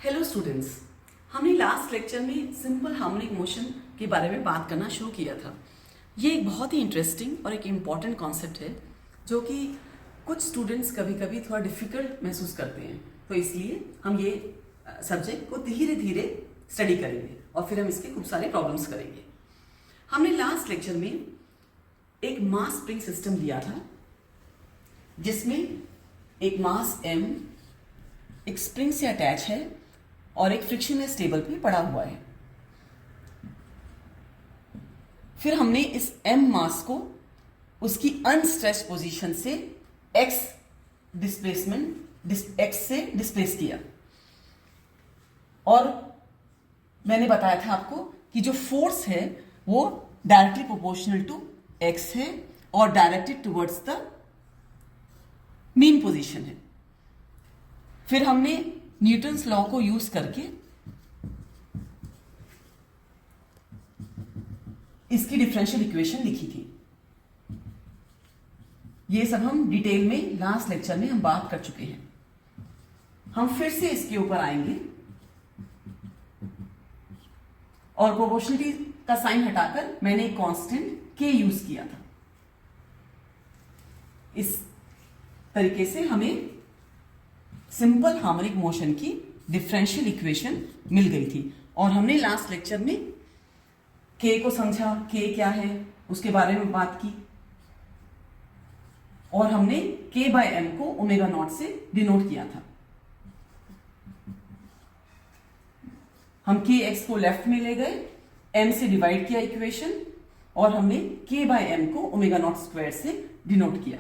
Hello students, हमने last lecture में simple harmonic motion के बारे में बात करना शुरू किया था। ये एक बहुत ही इंटरेस्टिंग और एक इम्पॉर्टेंट कॉन्सेप्ट है जो कि कुछ स्टूडेंट्स कभी कभी थोड़ा डिफिकल्ट महसूस करते हैं। तो इसलिए हम ये सब्जेक्ट को धीरे धीरे स्टडी करेंगे और फिर हम इसके खूब सारे प्रॉब्लम्स करेंगे। हमने लास्ट लेक्चर में एक मास स्प्रिंग सिस्टम लिया था जिसमें एक मास m एक स्प्रिंग से अटैच है और एक फ्रिक्शनलेस टेबल पे पड़ा हुआ है। फिर हमने इस m मास को उसकी अनस्ट्रेच्ड पोजीशन से x से डिस्प्लेस किया और मैंने बताया था आपको कि जो फोर्स है वो डायरेक्टली प्रोपोर्शनल टू x है और directed towards the mean position है। फिर हमने न्यूटन्स लॉ को यूज करके इसकी डिफरेंशियल इक्वेशन लिखी थी। ये सब हम डिटेल में लास्ट लेक्चर में हम बात कर चुके हैं। हम फिर से इसके ऊपर आएंगे और प्रोपोर्शनलिटी का साइन हटाकर मैंने एक कांस्टेंट k यूज किया था। इस तरीके से हमें सिंपल हार्मोनिक मोशन की डिफरेंशियल इक्वेशन मिल गई थी और हमने लास्ट लेक्चर में k को समझा, k क्या है उसके बारे में बात की और हमने k/m को ओमेगा नॉट से डिनोट किया था। हम kx को लेफ्ट में ले गए, m से डिवाइड किया इक्वेशन और हमने k/m को ओमेगा नॉट स्क्वायर से डिनोट किया।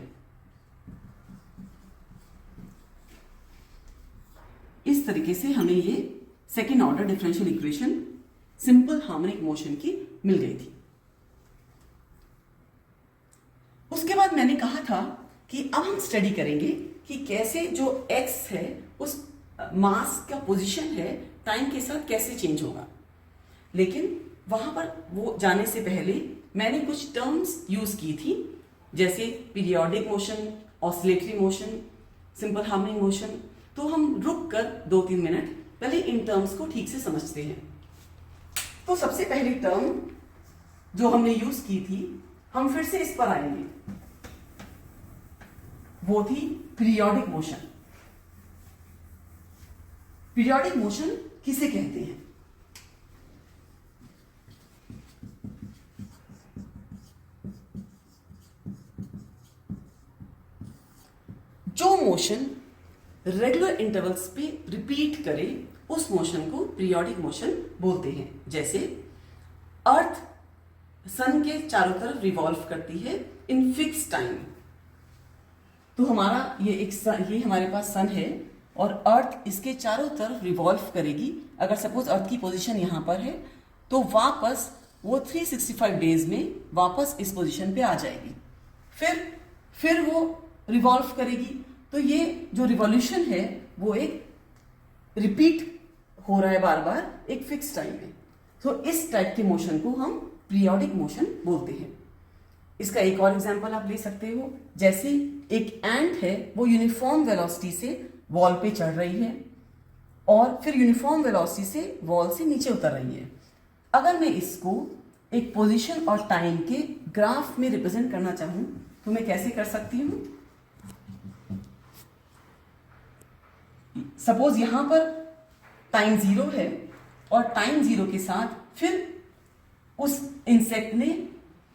इस तरीके से हमें ये second order differential equation simple harmonic motion की मिल गई थी। उसके बाद मैंने कहा था कि अब हम स्टडी करेंगे कि कैसे जो x है उस मास का पोजीशन है टाइम के साथ कैसे चेंज होगा। लेकिन वहां पर वो जाने से पहले मैंने कुछ टर्म्स यूज की थी, जैसे periodic motion, oscillatory motion, simple harmonic motion. तो हम रुक कर 2-3 मिनट पहले इन टर्म्स को ठीक से समझते हैं। तो सबसे पहली टर्म जो हमने यूज की थी, हम फिर से इस पर आएंगे, वो थी पीरियोडिक मोशन। पीरियोडिक मोशन किसे कहते हैं? जो मोशन रेगुलर इंटरवल्स पे रिपीट करे उस मोशन को पीरियोडिक मोशन बोलते हैं। जैसे अर्थ सन के चारों तरफ रिवॉल्व करती है इन फिक्स टाइम। तो हमारा ये हमारे पास सन है और अर्थ इसके चारों तरफ रिवॉल्व करेगी। अगर सपोज अर्थ की पोजीशन यहां पर है तो वापस वो 365 डेज में वापस इस पोजीशन पे आ जाएगी। फिर वो रिवॉल्व करेगी। तो ये जो रिवॉल्यूशन है वो एक रिपीट हो रहा है बार बार एक फिक्स टाइम में। तो इस टाइप के मोशन को हम पीरियोडिक मोशन बोलते हैं। इसका एक और एग्जांपल आप ले सकते हो, जैसे एक एंट है वो यूनिफॉर्म वेलोसिटी से वॉल पे चढ़ रही है और फिर यूनिफॉर्म वेलोसिटी से वॉल से नीचे उतर रही है। अगर मैं इसको एक पोजीशन और टाइम के ग्राफ में रिप्रेजेंट करना चाहूं तो मैं कैसे कर सकती हूं? सपोज यहां पर टाइम 0 है और टाइम 0 के साथ फिर उस इंसेक्ट ने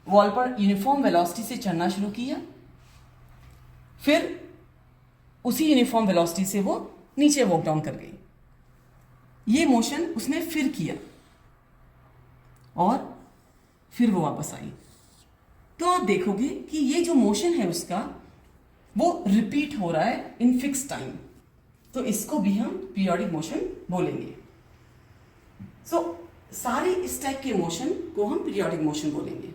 वॉल पर यूनिफॉर्म वेलोसिटी से चढ़ना शुरू किया, फिर उसी यूनिफॉर्म वेलोसिटी से वो नीचे वॉक डाउन कर गई। ये मोशन उसने फिर किया और फिर वो वापस आई। तो आप देखोगे कि ये जो मोशन है उसका वो रिपीट हो रहा है इन फिक्स टाइम। तो इसको भी हम पीरियोडिक मोशन बोलेंगे। सारे इस टाइप के मोशन को हम पीरियोडिक मोशन बोलेंगे।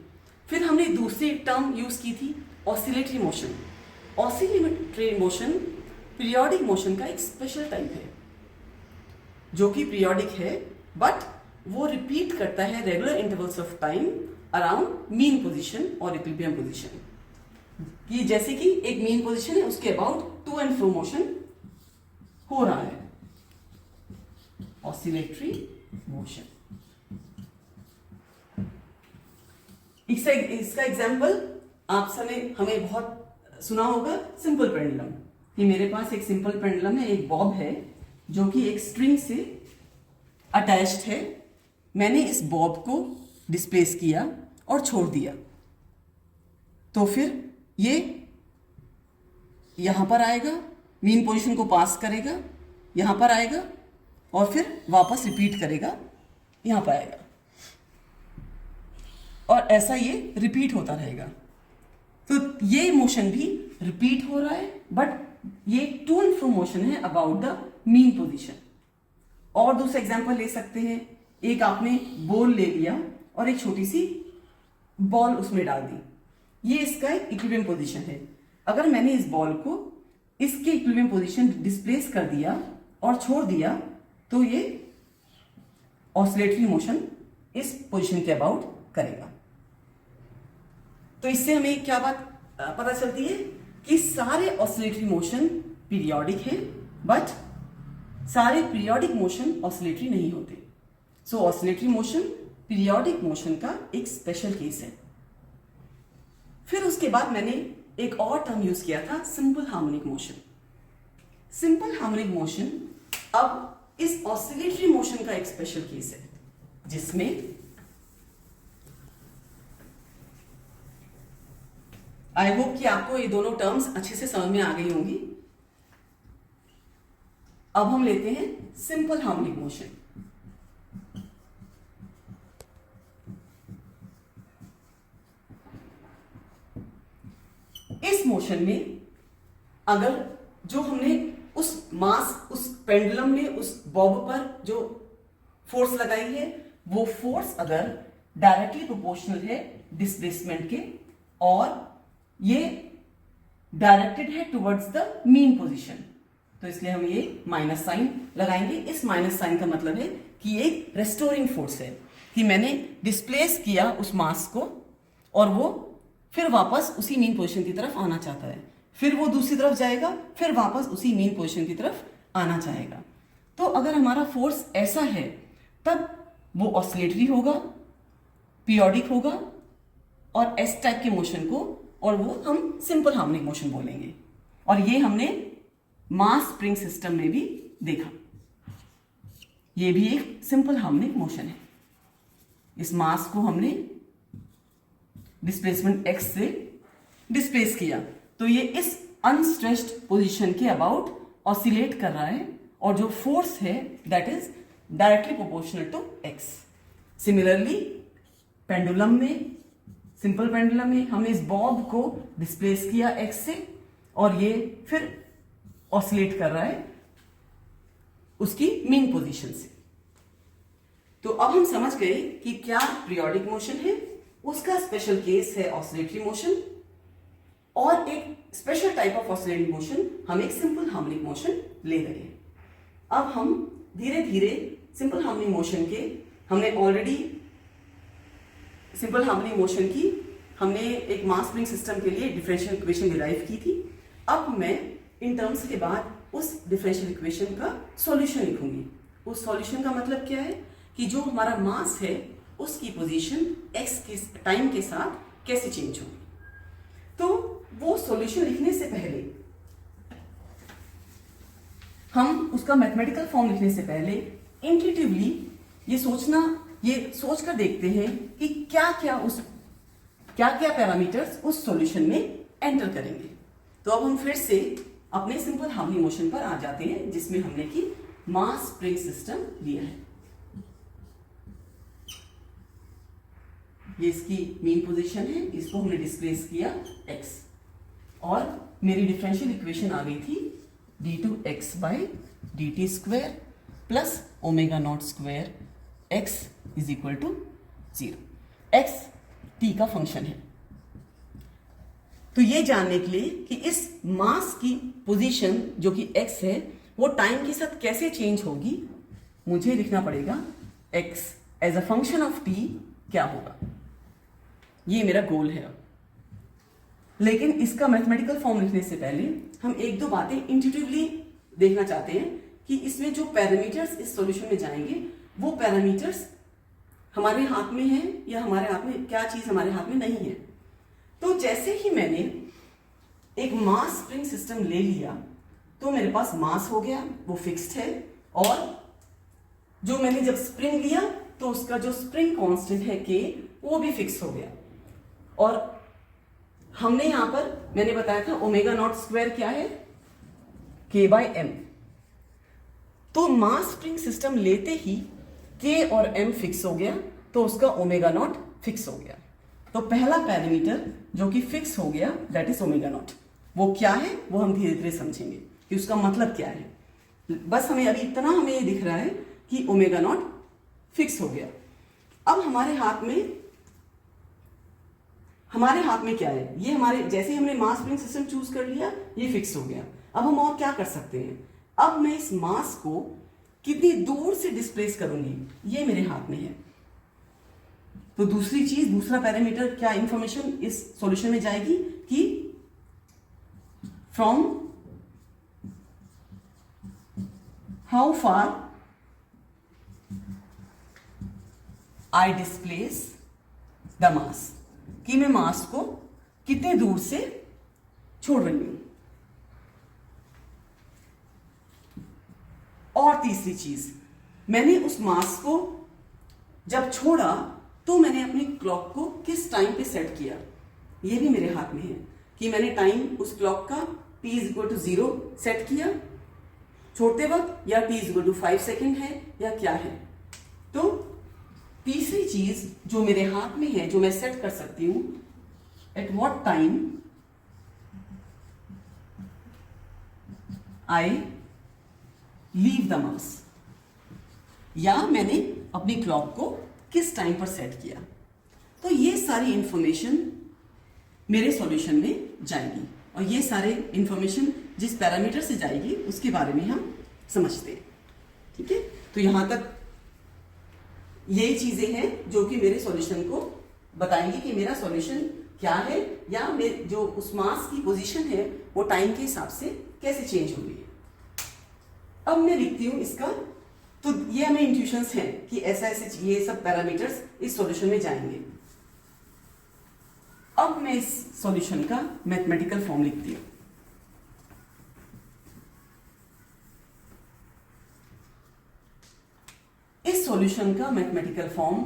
फिर हमने दूसरी टर्म यूज की थी oscillatory motion. Oscillatory motion periodic motion का एक स्पेशल टाइप है जो कि पीरियोडिक है बट वो रिपीट करता है regular intervals of time around mean position और इक्विलिब्रियम पोजीशन। ये जैसे कि एक मीन पोजीशन है उसके about to and fro motion हो रहा है। Oscillatory motion. इसका एग्जाम्पल आप सबने हमें बहुत सुना होगा, सिंपल पेंडुलम। कि मेरे पास एक सिंपल पेंडुलम है, एक बॉब है जो कि एक स्ट्रिंग से अटैच्ड है। मैंने इस बॉब को डिस्प्लेस किया और छोड़ दिया, तो फिर ये यहां पर आएगा, मीन पोजीशन को पास करेगा, यहां पर आएगा और फिर वापस रिपीट करेगा, यहां पर आएगा और ऐसा ये रिपीट होता रहेगा। तो ये मोशन भी रिपीट हो रहा है, बट ये टू एंड फ्रो मोशन है अबाउट द मीन पोजीशन। और दूसरा एग्जांपल ले सकते हैं, एक आपने बॉल ले लिया और एक छोटी सी बॉल उसमें डाल दी, ये इसका एक इक्विलिब्रियम पोजीशन है। अगर मैंने इस बॉल को इसके इक्विलिब्रियम पोजीशन डिस्प्लेस कर दिया और छोड़ दिया, तो ये ऑसिलेटरी मोशन इस पोजीशन के अबाउट करेगा। तो इससे हमें क्या बात पता चलती है कि सारे ऑसिलेटरी मोशन पीरियोडिक है, बट सारे पीरियोडिक मोशन ऑसिलेटरी नहीं होते। सो ऑसिलेटरी मोशन पीरियोडिक मोशन का एक स्पेशल केस है। फिर उसके बाद मैंने एक और टर्म यूज किया था, simple harmonic motion. Simple harmonic motion अब इस ऑसिलेटरी मोशन का एक स्पेशल केस है, जिसमें आई होप कि आपको ये दोनों टर्म्स अच्छे से समझ में आ गई होंगी। अब हम लेते हैं सिंपल हार्मोनिक मोशन। इस मोशन में अगर जो हमने उस मास, उस पेंडुलम में, उस बॉब पर जो फोर्स लगाई है, वो फोर्स अगर डायरेक्टली प्रोपोर्शनल है डिस्प्लेसमेंट के, और ये डायरेक्टेड है टुवर्ड्स द मीन पोजीशन, तो इसलिए हम ये माइनस साइन लगाएंगे। इस माइनस साइन का मतलब है कि ये रेस्टोरिंग फोर्स है, कि मैंने डिस्प्लेस किया उस मास को और वो फिर वापस उसी मीन पोजीशन की तरफ आना चाहता है, फिर वो दूसरी तरफ जाएगा, फिर वापस उसी मीन पोजीशन की तरफ आना चाहेगा। तो अगर हमारा फोर्स ऐसा है, तब वो ऑसिलेटरी होगा, पीरियोडिक होगा और एस टाइप के मोशन को, और वो हम सिंपल हार्मोनिक मोशन बोलेंगे। और ये हमने मास स्प्रिंग सिस्टम में भी देखा, ये भी एक सिंपल हार्मोनिक मोशन है। इस मास को हमने डिस्प्लेसमेंट x से डिस्प्लेस किया, तो ये इस अनस्ट्रेच्ड पोजीशन के अबाउट ऑसिलेट कर रहा है, और जो फोर्स है that is directly proportional to x। Similarly pendulum में, सिंपल पेंडुलम में हमने इस बॉब को डिस्प्लेस किया x से, और ये फिर ऑसिलेट कर रहा है उसकी मीन पोजीशन से। तो अब हम समझ गए कि क्या पीरियोडिक मोशन है, उसका स्पेशल केस है ऑसिलेटरी मोशन, और एक special type of oscillatory motion हम एक सिंपल हार्मोनिक मोशन ले रहे हैं। अब हम धीरे धीरे सिंपल हार्मोनिक मोशन के, हमने ऑलरेडी सिंपल हार्मोनिक मोशन की हमने एक मास स्प्रिंग सिस्टम के लिए डिफरेंशियल इक्वेशन डिराइव की थी। अब मैं इन टर्म्स के बाद उस डिफरेंशियल इक्वेशन का सॉल्यूशन लिखूंगी। उस सॉल्यूशन का मतलब क्या है कि जो हमारा मास है उसकी पोजीशन x के टाइम के साथ कैसे चेंज होगी। तो वो सॉल्यूशन लिखने से पहले, हम उसका मैथमेटिकल फॉर्म लिखने से पहले इंट्यूटिवली ये सोच कर देखते हैं कि क्या क्या पैरामीटर्स उस सॉल्यूशन में एंटर करेंगे। तो अब हम फिर से अपने सिंपल हार्मोनिक मोशन पर आ जाते हैं, जिसमें हमने की मास स्प्रिंग सिस्टम लिया है। ये इसकी मीन पोजीशन है, इसको हमने डिस्प्लेस किया x, और मेरी डिफरेंशियल इक्वेशन आ गई थी d2x by dt square plus omega naught square x is equal to 0। x t का फंक्शन है। तो ये जानने के लिए कि इस मास की पोजीशन जो कि x है वो टाइम के साथ कैसे चेंज होगी, मुझे लिखना पड़ेगा x as a function of t क्या होगा। ये मेरा गोल है। लेकिन इसका मैथमेटिकल फॉर्म लिखने से पहले हम एक दो बातें इंट्यूटिवली देखना चाहते हैं कि इसमें जो पैरामीटर्स इस सॉल्यूशन में जाएंगे वो पैरामीटर्स हमारे हाथ में है या हमारे हाथ में क्या चीज हमारे हाथ में नहीं है। तो जैसे ही मैंने एक मास स्प्रिंग सिस्टम ले लिया तो मेरे पास मास हो गया, वो फिक्स्ड है, और जो मैंने जब स्प्रिंग लिया तो उसका जो स्प्रिंग कांस्टेंट है के वो भी फिक्स हो गया। और हमने यहां पर मैंने बताया था ओमेगा नॉट स्क्वायर क्या है, के बाय एम। तो मास स्प्रिंग सिस्टम लेते ही के और एम फिक्स हो गया तो उसका ओमेगा नॉट फिक्स हो गया। तो पहला पैरामीटर जो कि फिक्स हो गया दैट इज ओमेगा नॉट। वो क्या है वो हम धीरे धीरे समझेंगे कि उसका मतलब क्या है। बस हमें अभी इतना हमें ये दिख रहा है कि ओमेगा नॉट फिक्स हो गया। अब हमारे हाथ में क्या है, ये हमारे जैसे ही हमने मास स्प्रिंग सिस्टम चूज कर लिया ये फिक्स हो गया। अब हम और क्या कर सकते हैं, अब मैं इस मास को कितनी दूर से डिस्प्लेस करूंगी ये मेरे हाथ में है। तो दूसरा पैरामीटर क्या इंफॉर्मेशन इस सॉल्यूशन में जाएगी कि from how far I displace the mass, कि मैं मास को कितने दूर से छोड़ रही हूं। और तीसरी चीज, मैंने उस मास को जब छोड़ा तो मैंने अपनी क्लॉक को किस टाइम पे सेट किया, ये भी मेरे हाथ में है कि मैंने टाइम उस क्लॉक का t = 0 सेट किया छोड़ते वक्त, या t = 5 सेकेंड है या क्या है। तो तीसरी चीज जो मेरे हाथ में है जो मैं सेट कर सकती हूं, at what time I leave the mass, या मैंने अपनी क्लॉक को किस टाइम पर सेट किया। तो ये सारी इंफॉर्मेशन मेरे सॉल्यूशन में जाएगी, और ये सारे इंफॉर्मेशन जिस पैरामीटर से जाएगी उसके बारे में हम समझते हैं। ठीक है, तो यहां तक यही चीजें हैं जो कि मेरे सॉल्यूशन को बताएंगी कि मेरा सॉल्यूशन क्या है, या जो उस मास की पोजीशन है वो टाइम के हिसाब से कैसे चेंज हो रही है। अब मैं लिखती हूं इसका, तो ये हमें इंट्यूशंस हैं कि ऐसा ऐसे ये सब पैरामीटर्स इस सॉल्यूशन में जाएंगे। अब मैं इस सॉल्यूशन का मैथमेटिकल फॉर्म लिखती हूं। इस सॉल्यूशन का मैथमेटिकल फॉर्म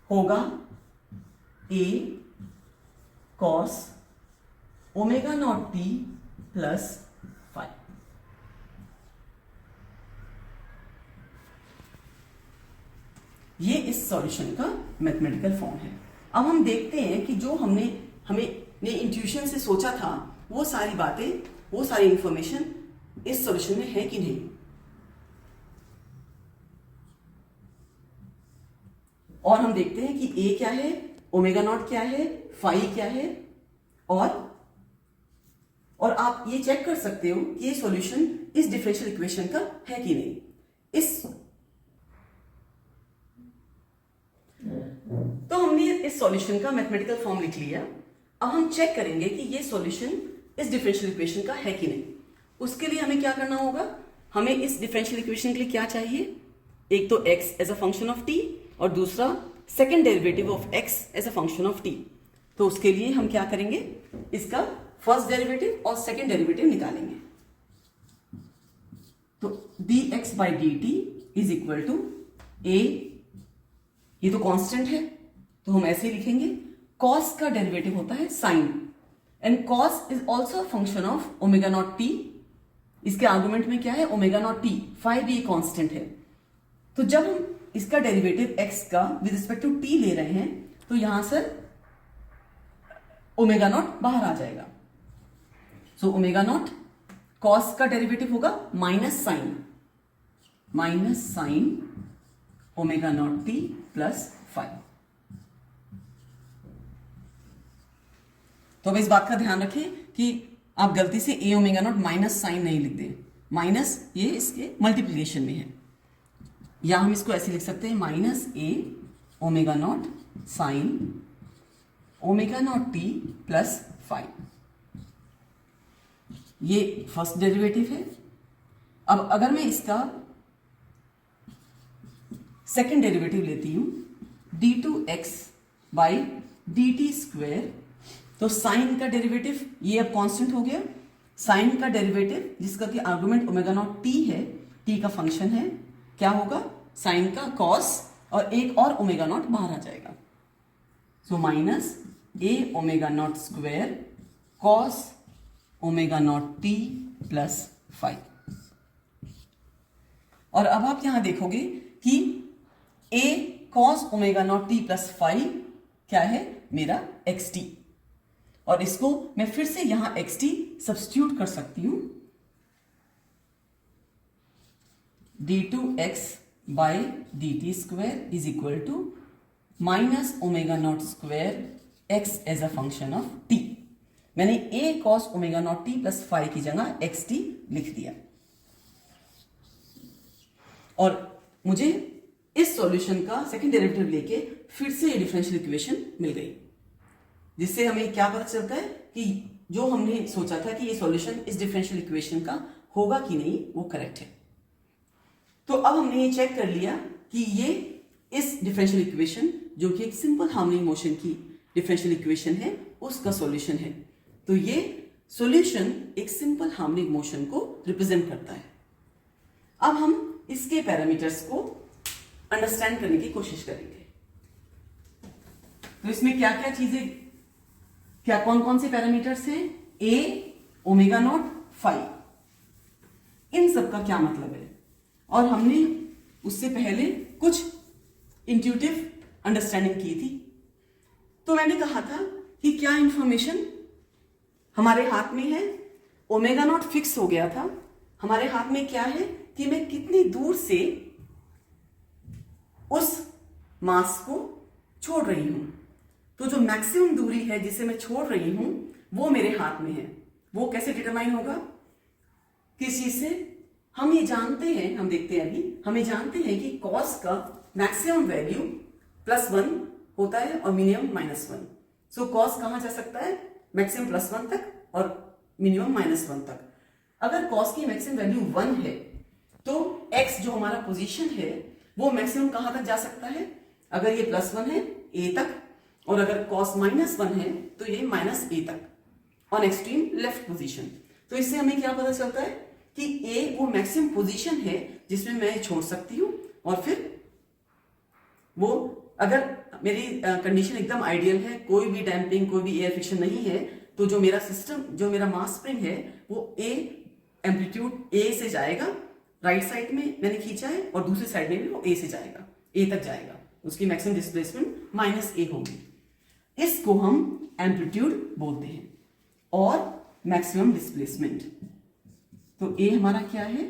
होगा a cos omega naught t plus 5। ये इस सॉल्यूशन का मैथमेटिकल फॉर्म है। अब हम देखते हैं कि जो हमें इंट्यूशन से सोचा था वो सारी बातें, वो सारी इंफॉर्मेशन इस सॉल्यूशन में है कि नहीं। और हम देखते हैं कि a क्या है, ओमेगा नॉट क्या है, फाई क्या है, और आप ये चेक कर सकते हो कि ये सॉल्यूशन इस डिफरेंशियल इक्वेशन का है कि नहीं। तो हमने इस सॉल्यूशन का मैथमेटिकल फॉर्म लिख लिया। अब हम चेक करेंगे कि ये सॉल्यूशन इस डिफरेंशियल इक्वेशन का है कि नहीं। उसके लिए हमें क्या करना होगा, हमें इस डिफरेंशियल इक्वेशन के लिए क्या चाहिए, एक तो x as a function of t और दूसरा second derivative of x as a function of t। तो उसके लिए हम क्या करेंगे, इसका फर्स्ट डेरिवेटिव और सेकेंड डेरिवेटिव निकालेंगे। तो dx/dt is equal to a, ये तो कांस्टेंट है तो हम ऐसे ही लिखेंगे, cos का डेरिवेटिव होता है sin, and cos is also function of omega naught t। इसके आर्गुमेंट में क्या है, ओमेगा नॉट t, फाई भी कांस्टेंट है। तो जब हम इसका डेरिवेटिव x का विद रिस्पेक्ट टू t ले रहे हैं तो यहां से ओमेगा नॉट बाहर आ जाएगा। सो ओमेगा नॉट cos का डेरिवेटिव होगा minus sine omega naught t plus 5। तो अब इस बात का ध्यान रखें कि आप गलती से a omega naught minus sine नहीं लिख दें, माइनस ये इसके मल्टीप्लिकेशन में है, या हम इसको ऐसे लिख सकते हैं minus a omega not sine omega naught t plus 5। ये फर्स्ट डेरिवेटिव है। अब अगर मैं इसका सेकेंड डेरिवेटिव लेती हूं d2x by d t square, तो साइन का डेरिवेटिव ये अब कांस्टेंट हो गया। साइन का डेरिवेटिव जिसका कि आर्गुमेंट ओमेगा नॉट टी है, टी का फंक्शन है, क्या होगा साइन का कॉस और एक और ओमेगा नॉट बाहर आ जाएगा। सो माइनस ए omega naught square cos omega naught T plus 5। और अब आप यहां देखोगे कि a cos omega naught T plus 5 क्या है मेरा xt, और इसको मैं फिर से यहां xt सब्स्टिट्यूट कर सकती हूं d2x by d t square is equal to minus omega naught square x as a function of t। मैंने a cos omega naught T plus 5 की जगह xt लिख दिया, और मुझे इस सॉल्यूशन का सेकंड डेरिवेटिव लेके फिर से ये डिफरेंशियल इक्वेशन मिल गई, जिससे हमें क्या पता चलता है कि जो हमने सोचा था कि ये सॉल्यूशन इस डिफरेंशियल इक्वेशन का होगा कि नहीं वो करेक्ट है। तो अब हमने ये चेक कर लिया कि ये इस डिफरेंशियल इक्वेशन जो कि एक सिंपल हार्मोनिक मोशन की डिफरेंशियल इक्वेशन है उसका सॉल्यूशन है। तो ये सॉल्यूशन एक सिंपल हार्मोनिक मोशन को रिप्रेजेंट करता है। अब हम इसके पैरामीटर्स को अंडरस्टैंड करने की कोशिश करेंगे। तो इसमें क्या क्या चीजें, क्या कौन कौन से पैरामीटर्स हैं? a ओमेगा नॉट 5, इन सब का क्या मतलब है? और हमने उससे पहले कुछ इंट्यूटिव अंडरस्टैंडिंग की थी। तो मैंने कहा था कि क्या इंफॉर्मेशन हमारे हाथ में है, ओमेगा नॉट फिक्स हो गया था, हमारे हाथ में क्या है कि मैं कितनी दूर से उस मास को छोड़ रही हूं। तो जो मैक्सिमम दूरी है जिसे मैं छोड़ रही हूं वो मेरे हाथ में है। वो कैसे डिटरमाइन होगा, किस चीज से? हम ये जानते हैं, हम देखते हैं अभी, हमें जानते हैं कि कॉस का मैक्सिमम वैल्यू +1 होता है और मिनिमम -1। सो कॉस कहां जा सकता है? मैक्सिमम +1 तक और मिनिमम -1 तक। अगर कॉस की मैक्सिमम वैल्यू 1 है तो x जो हमारा पोजीशन है वो मैक्सिमम कहां तक जा सकता है? अगर ये +1 है a तक, और अगर cos -1 है तो ये -a तक ऑन एक्सट्रीम लेफ्ट पोजीशन। तो इससे हमें क्या पता चलता है कि a वो मैक्सिमम पोजीशन है जिसमें मैं छोड़ सकती हूं, और फिर वो अगर मेरी कंडीशन एकदम आइडियल है, कोई भी डैम्पिंग कोई भी एयर फ्रिक्शन नहीं है, तो जो मेरा सिस्टम, जो मेरा मास स्प्रिंग है वो a एम्पलीट्यूड a से जाएगा, राइट साइड में मैंने खींचा है, और दूसरी साइड में भी वो a से जाएगा, a तक जाएगा, उसकी मैक्सिमम डिस्प्लेसमेंट -a होगी। इसको हम एम्पलीट्यूड बोलते हैं और मैक्सिमम डिस्प्लेसमेंट। तो a हमारा क्या है?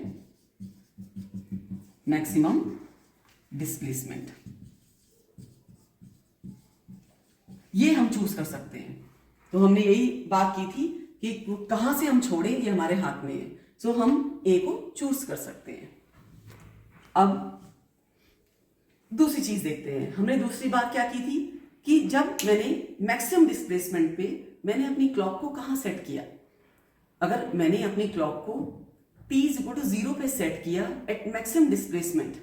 Maximum displacement. ये हम चूज कर सकते हैं। तो हमने यही बात की थी कि कहां से हम छोड़ें, ये हमारे हाथ में है। सो हम a को चूज कर सकते हैं। अब दूसरी चीज देखते हैं। हमने दूसरी बात क्या की थी कि जब मैंने मैक्सिमम डिस्प्लेसमेंट पे मैंने अपनी क्लॉक को कहां सेट किया। अगर मैंने अपनी क्लॉक को t = 0 पे सेट किया एट मैक्सिमम डिस्प्लेसमेंट,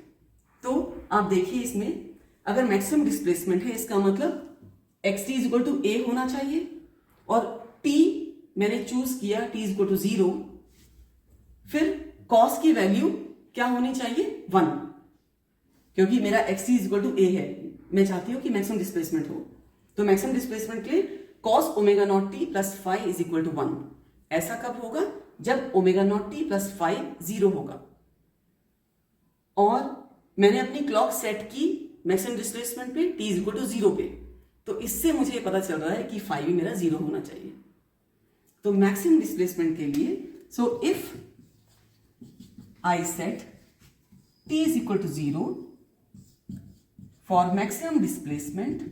तो आप देखिए इसमें अगर मैक्सिमम डिस्प्लेसमेंट है इसका मतलब xt = a होना चाहिए, और t मैंने चूज किया t = 0, फिर cos की वैल्यू क्या होनी चाहिए? 1, क्योंकि मेरा xt = a है, मैं चाहती हूं कि मैक्सिमम डिस्प्लेसमेंट हो। तो मैक्सिमम डिस्प्लेसमेंट के लिए cos omega naught t plus 5 = 1। ऐसा कब होगा? जब ओमेगा नॉट t प्लस 5 0 होगा। और मैंने अपनी क्लॉक सेट की मैक्सिमम डिस्प्लेसमेंट पे t = 0 पे, तो इससे मुझे पता चल रहा है कि 5 भी मेरा 0 होना चाहिए। तो मैक्सिमम डिस्प्लेसमेंट के लिए, so if I set t = 0 for maximum displacement,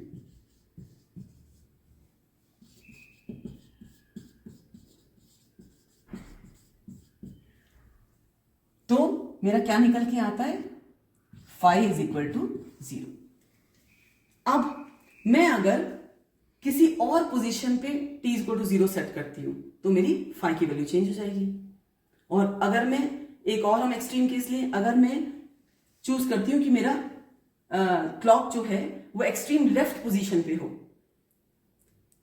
तो मेरा क्या निकल के आता है? phi = 0। अब मैं अगर किसी और पोजीशन पे t इक्वल टू 0 सेट करती हूं तो मेरी फाई की वैल्यू चेंज हो जाएगी। और अगर मैं एक और हम एक्सट्रीम केस लें, अगर मैं चूज करती हूं कि मेरा क्लॉक जो है वो एक्सट्रीम लेफ्ट पोजीशन पे हो,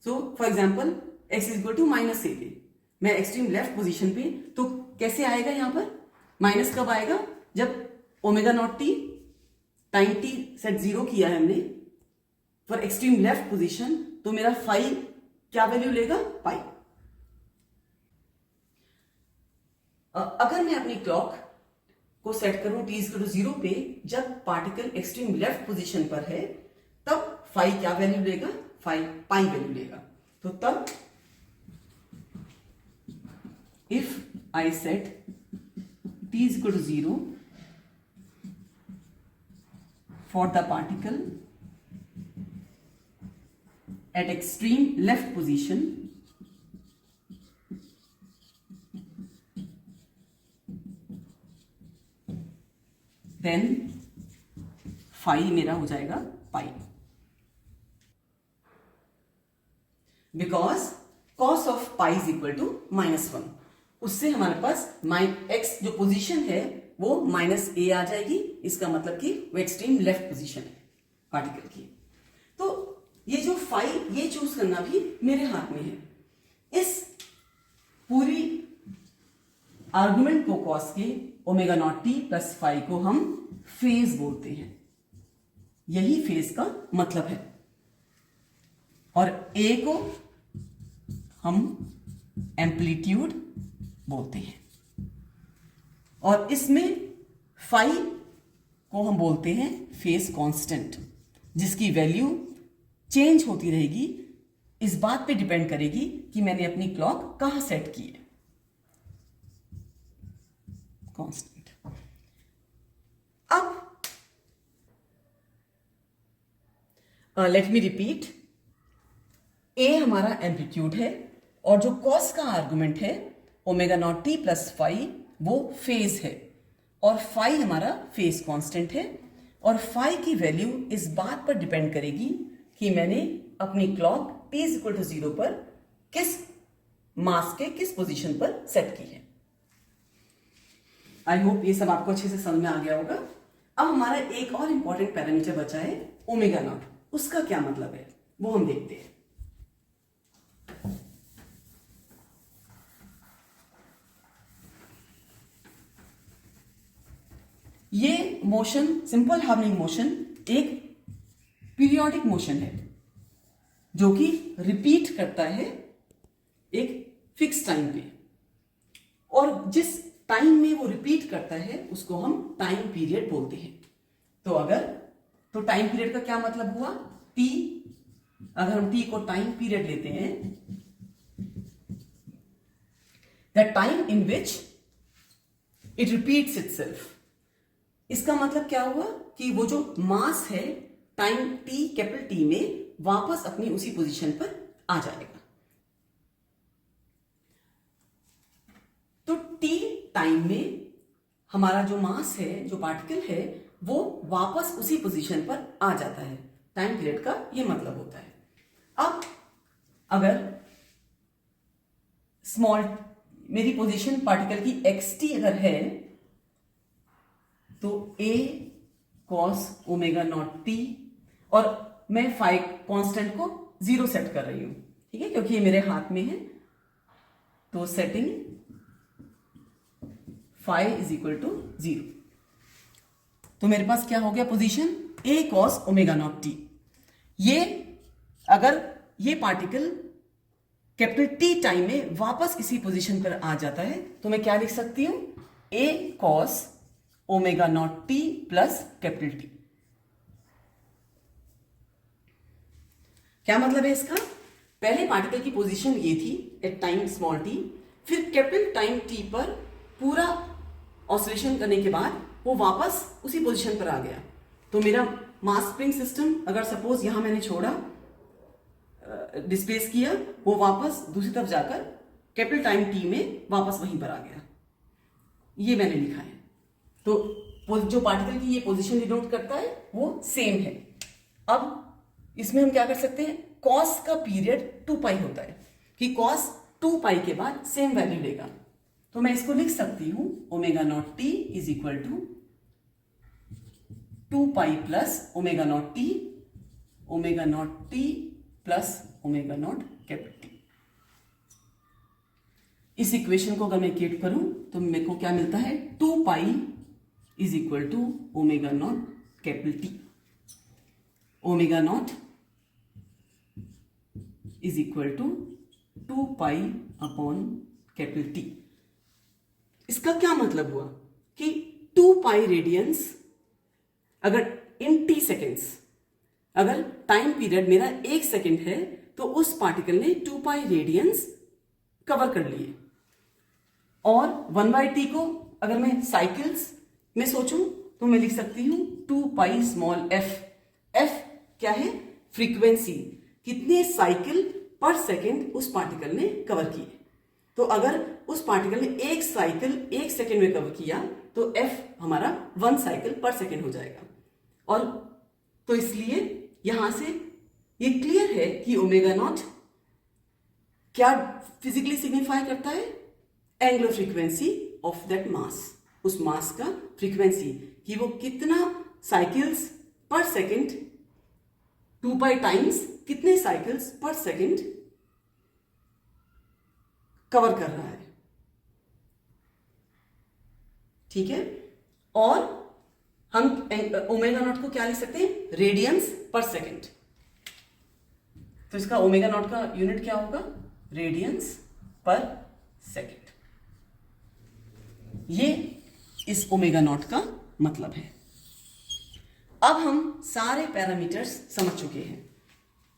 so for example x equal to minus a पे मैं एक्सट्रीम लेफ्ट पोजीशन पे, तो कैसे आएगा यहां पर माइनस? कब आएगा? जब omega naught T time T set 0 किया है हमने फॉर एक्सट्रीम लेफ्ट पोजीशन, तो मेरा फाई क्या वैल्यू लेगा? पाई। अगर मैं अपनी क्लॉक को सेट करूं t इक्वल टू 0 पे जब पार्टिकल एक्सट्रीम लेफ्ट पोजीशन पर है, तब फाई क्या वैल्यू लेगा? फाई पाई वैल्यू लेगा। तो तब if I set t equal to 0 for the particle at extreme left position, then phi मेरा हो जाएगा pi, because cos of pi is equal to -1। उससे हमारे पास x जो पोजीशन है वो -a आ जाएगी। इसका मतलब कि वो एक्सट्रीम लेफ्ट पोजीशन है पार्टिकल की। तो ये जो फाई, ये चूज करना भी मेरे हाथ में है। इस पूरी आर्गुमेंट को कॉस के omega naught T plus phi को हम फेज बोलते हैं। यही फेज का मतलब है। और ए को हम एम्पलीट्यूड बोलते हैं और इसमें फाई को हम बोलते हैं फेज कांस्टेंट, जिसकी वैल्यू चेंज होती रहेगी। इस बात पे डिपेंड करेगी कि मैंने अपनी क्लॉक कहां सेट की है। कांस्टेंट। अब लेट मी रिपीट, ए हमारा एम्पलीट्यूड है और जो कॉस का आर्गुमेंट है omega naught T plus phi वो फेज है और फाई हमारा फेज कांस्टेंट है। और फाई की वैल्यू इस बात पर डिपेंड करेगी कि मैंने अपनी क्लॉक t इक्वल टू 0 पर किस मास के किस पोजीशन पर सेट की है। आई होप ये सब आपको अच्छे से समझ में आ गया होगा। अब हमारा एक और इंपॉर्टेंट पैरामीटर बचा है ओमेगा नॉट। उसका क्या मतलब है वो हम देखते हैं। ये मोशन, सिंपल हार्मोनिक मोशन, एक पीरियोडिक मोशन है जो कि रिपीट करता है एक फिक्स टाइम पे, और जिस टाइम में वो रिपीट करता है उसको हम टाइम पीरियड बोलते हैं। तो टाइम पीरियड का क्या मतलब हुआ? t, अगर हम t को टाइम पीरियड लेते हैं, the time in which it repeats itself. इसका मतलब क्या हुआ कि वो जो मास है टाइम t कैपिटल T में वापस अपनी उसी पोजीशन पर आ जाएगा। तो t टाइम में हमारा जो मास है, जो पार्टिकल है, वो वापस उसी पोजीशन पर आ जाता है। टाइम पीरियड का ये मतलब होता है। अब अगर स्मॉल मेरी पोजीशन पार्टिकल की xt अगर है तो a cos omega naught t, और मैं फाई कांस्टेंट को 0 सेट कर रही हूं, ठीक है, क्योंकि ये मेरे हाथ में है। तो setting phi is equal to 0। तो मेरे पास क्या हो गया position a cos omega naught t। ये अगर ये पार्टिकल कैपिटल T टाइम में वापस इसी पोजीशन पर आ जाता है तो मैं क्या लिख सकती हूं? a cos omega naught t plus capital T। क्या मतलब है इसका? पहले पार्टिकल की पोजीशन ये थी एट टाइम स्मॉल t, फिर कैपिटल टाइम t पर पूरा ऑसिलेशन करने के बाद वो वापस उसी पोजीशन पर आ गया। तो मेरा मास स्प्रिंग सिस्टम अगर सपोज यहां मैंने छोड़ा, डिस्प्लेस किया, वो वापस दूसरी तरफ जाकर कैपिटल टाइम t में वापस वहीं पर आ गया। ये मैंने लिखा है। तो जो पार्टिकल की ये पोजीशन डिनोट करता है वो सेम है। अब इसमें हम क्या कर सकते हैं? कॉस का पीरियड 2 पाई होता है कि कॉस 2 पाई के बाद सेम वैल्यू लेगा। तो मैं इसको लिख सकती हूं omega naught t is equal to 2 pi plus omega naught T plus omega naught capital t. इस इक्वेशन को अगर मैं इक्वेट करूं तो मेरे को क्या मिलता है, 2 pi is equal to omega naught capital T. Omega naught is equal to 2 pi upon capital T. इसका क्या मतलब हुआ कि 2 पाई रेडियंस अगर इन टी सेकेंड्स, अगर टाइम पीरियड मेरा 1 सेकेंड है तो उस पार्टिकल ने 2 पाई रेडियंस कवर कर लिए। और 1/t को अगर मैं साइकिल्स में सोचूं तो मैं लिख सकती हूं 2 पाई स्मॉल एफ। एफ क्या है, फ्रीक्वेंसी, कितने साइकिल पर सेकेंड उस पार्टिकल ने कवर किए। तो अगर उस पार्टिकल ने एक साइकिल 1 सेकेंड में कवर किया तो एफ हमारा 1 साइकिल पर सेकेंड हो जाएगा। और तो इसलिए यहां से ये क्लियर है कि ओमेगा नॉट क्या फिजिकली सिग्निफाई करता है, angular frequency of that mass, उस मास का फ्रीक्वेंसी कि वो कितना साइकिल्स पर सेकेंड, 2 पाई टाइम्स कितने साइकिल्स पर सेकेंड कवर कर रहा है। ठीक है, और हम ओमेगा नॉट को क्या लिख सकते हैं, रेडियंस पर सेकेंड। तो इसका ओमेगा नॉट का यूनिट क्या होगा, रेडियंस पर सेकेंड। ये इस ओमेगा नॉट का मतलब है। अब हम सारे पैरामीटर्स समझ चुके हैं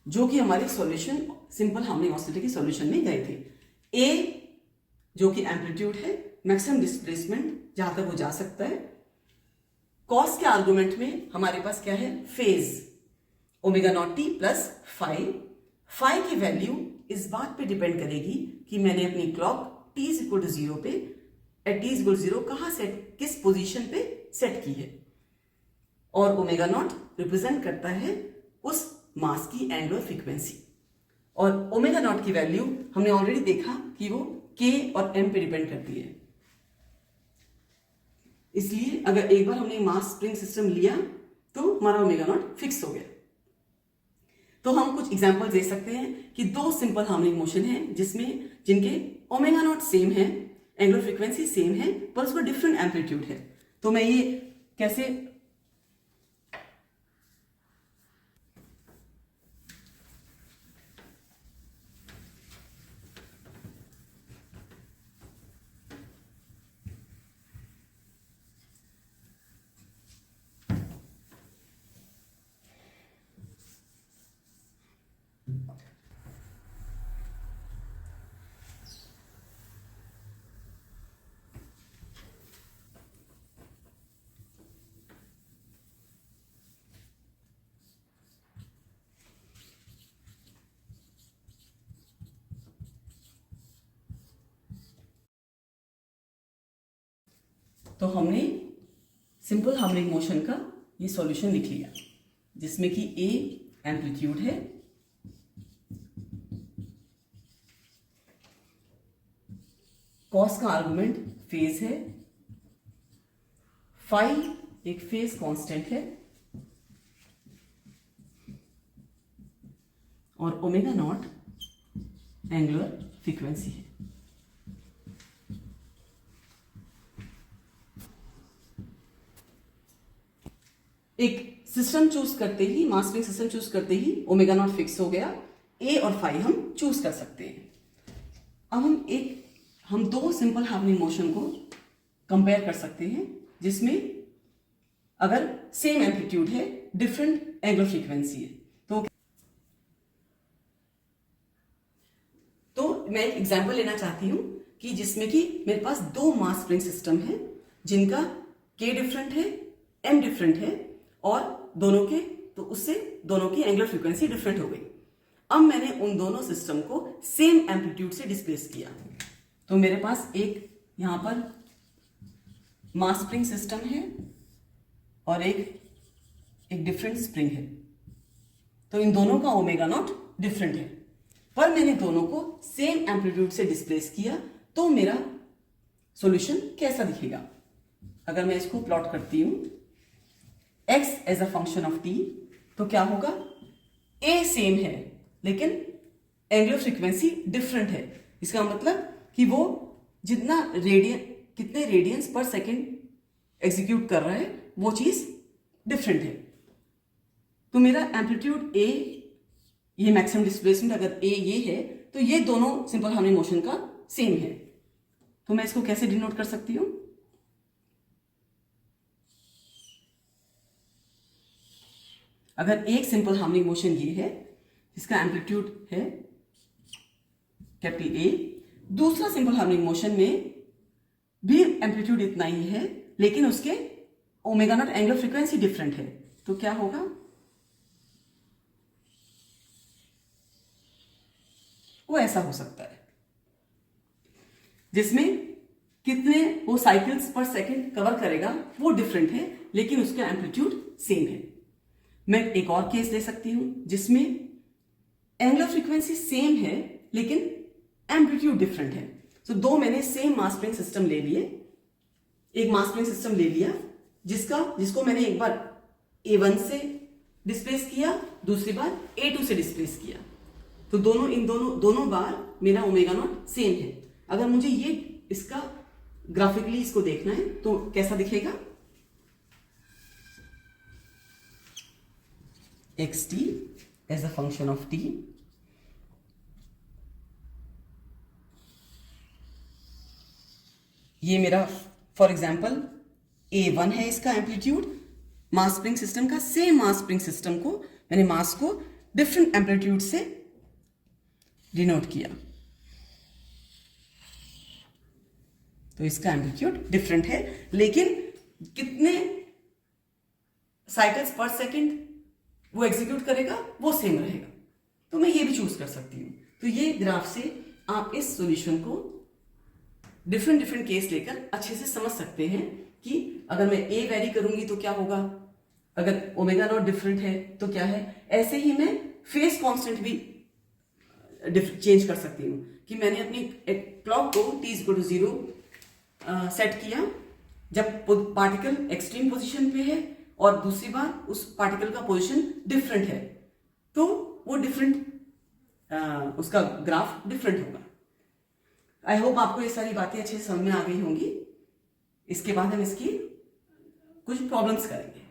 जो कि हमारे सॉल्यूशन सिंपल हार्मोनिक ऑसिलेटर के सॉल्यूशन में गए थे। ए जो कि एम्पलीट्यूड है, मैक्सिमम डिस्प्लेसमेंट जहां तक वो जा सकता है। कॉस के आर्गुमेंट में हमारे पास क्या है, phase, omega naught T plus phi. Phi की वैल्यू इस बात पे डिपेंड करेगी कि मैंने अपनी clock t is equal to 0 पे, at t is equal to 0 कहां सेट, किस पोजीशन पे सेट की है। और ओमेगा नॉट रिप्रेजेंट करता है उस मास की एंगुलर फ्रीक्वेंसी। और ओमेगा नॉट की वैल्यू हमने ऑलरेडी देखा कि वो k और m पे डिपेंड करती है। इसलिए अगर एक बार हमने मास स्प्रिंग सिस्टम लिया तो हमारा ओमेगा नॉट फिक्स हो गया। तो हम कुछ एग्जांपल दे सकते हैं कि 2 सिंपल हार्मोनिक मोशन है जिनके ओमेगा नॉट सेम है, एंगुलर फ्रीक्वेंसी सेम है, पर उसका डिफरेंट एम्पलीट्यूड है। तो मैं ये कैसे, तो हमने सिंपल हार्मोनिक मोशन का ये सॉल्यूशन लिख लिया जिसमें कि ए एम्पलीट्यूड है, कॉस का आर्गुमेंट फेज है, फाई एक फेज कांस्टेंट है और ओमेगा नॉट एंगुलर फ्रीक्वेंसी है। एक सिस्टम चूज करते ही, मास स्प्रिंग सिस्टम चूज करते ही ओमेगा नॉट फिक्स हो गया, ए और फाई हम चूज कर सकते हैं। अब हम 2 सिंपल हार्मोनिक मोशन को कंपेयर कर सकते हैं जिसमें अगर सेम एम्पलीट्यूड है, डिफरेंट एंगुलर फ्रीक्वेंसी है। तो मैं एक एग्जांपल लेना चाहती हूं कि जिसमें कि मेरे पास 2 मास स्प्रिंग सिस्टम है जिनका k डिफरेंट है, m डिफरेंट है और दोनों की एंगुलर फ्रीक्वेंसी डिफरेंट हो गई। अब मैंने उन दोनों सिस्टम को सेम एम्पलीट्यूड से डिस्प्लेस किया। तो मेरे पास एक यहां पर मास स्प्रिंग सिस्टम है और एक डिफरेंट स्प्रिंग है। तो इन दोनों का ओमेगा नॉट डिफरेंट है, पर मैंने दोनों को सेम एम्पलीट्यूड से डिस्प्लेस किया तो मेरा सॉल्यूशन कैसा दिखेगा। अगर मैं इसको प्लॉट करती हूं x as a function of t, तो क्या होगा, a सेम है लेकिन एंगुलर फ्रीक्वेंसी डिफरेंट है। इसका मतलब कि वो जितना कितने रेडियंस पर सेकेंड एग्जीक्यूट कर रहा है वो चीज डिफरेंट है। तो मेरा एम्पलीट्यूड a, ये मैक्सिमम डिस्प्लेसमेंट अगर a ये है तो ये दोनों सिंपल हार्मोनिक मोशन का सेम है। तो मैं इसको कैसे डिनोट कर सकती हूं, अगर एक सिंपल हार्मोनिक मोशन ये है जिसका एम्पलीट्यूड है कैपिटल A, दूसरा सिंपल हार्मोनिक मोशन में भी एम्पलीट्यूड इतना ही है लेकिन उसके omega naught angular frequency different है, तो क्या होगा, वो ऐसा हो सकता है जिसमें कितने वो साइकिल्स पर सेकंड कवर करेगा वो डिफरेंट है लेकिन उसका एम्पलीट्यूड सेम है। मैं एक और केस ले सकती हूं जिसमें एंगुलर फ्रीक्वेंसी सेम है लेकिन एम्पलीट्यूड डिफरेंट है। तो दो मैंने सेम मास स्प्रिंग सिस्टम ले लिए, एक मास स्प्रिंग सिस्टम ले लिया जिसको मैंने एक बार A1 से डिस्प्लेस किया, दूसरी बार A2 से डिस्प्लेस किया, तो दोनों बार मेरा ओमेगा नॉट सेम है। अगर मुझे ये इसका ग्राफिकली इसको देखना है तो कैसा दिखेगा, xt as a function of t, ये मेरा फॉर एग्जाम्पल A1 है इसका एम्पलीट्यूड, मास स्प्रिंग सिस्टम का, सेम मास स्प्रिंग सिस्टम को मैंने मास को डिफरेंट एम्पलीट्यूड से डिनोट किया, तो इसका एम्पलीट्यूड डिफरेंट है लेकिन कितने साइकिल्स पर सेकंड वो एग्जीक्यूट करेगा वो सेम रहेगा। तो मैं ये भी चूज कर सकती हूं। तो ये ग्राफ से आप इस सॉल्यूशन को डिफरेंट केस लेकर अच्छे से समझ सकते हैं कि अगर मैं a वेरी करूंगी तो क्या होगा, अगर ओमेगा नॉट डिफरेंट है तो क्या है। ऐसे ही मैं फेज कांस्टेंट भी चेंज कर सकती हूँ कि मैंने अपनी एक क्लॉक को t=0 सेट किया जब पार्टिकल एक्सट्रीम पोजीशन पे है और दूसरी बार उस पार्टिकल का पोजीशन डिफरेंट है, तो वो डिफरेंट उसका ग्राफ डिफरेंट होगा। आई होप आपको ये सारी बातें अच्छे से समझ में आ गई होंगी। इसके बाद हम इसकी कुछ प्रॉब्लम्स करेंगे।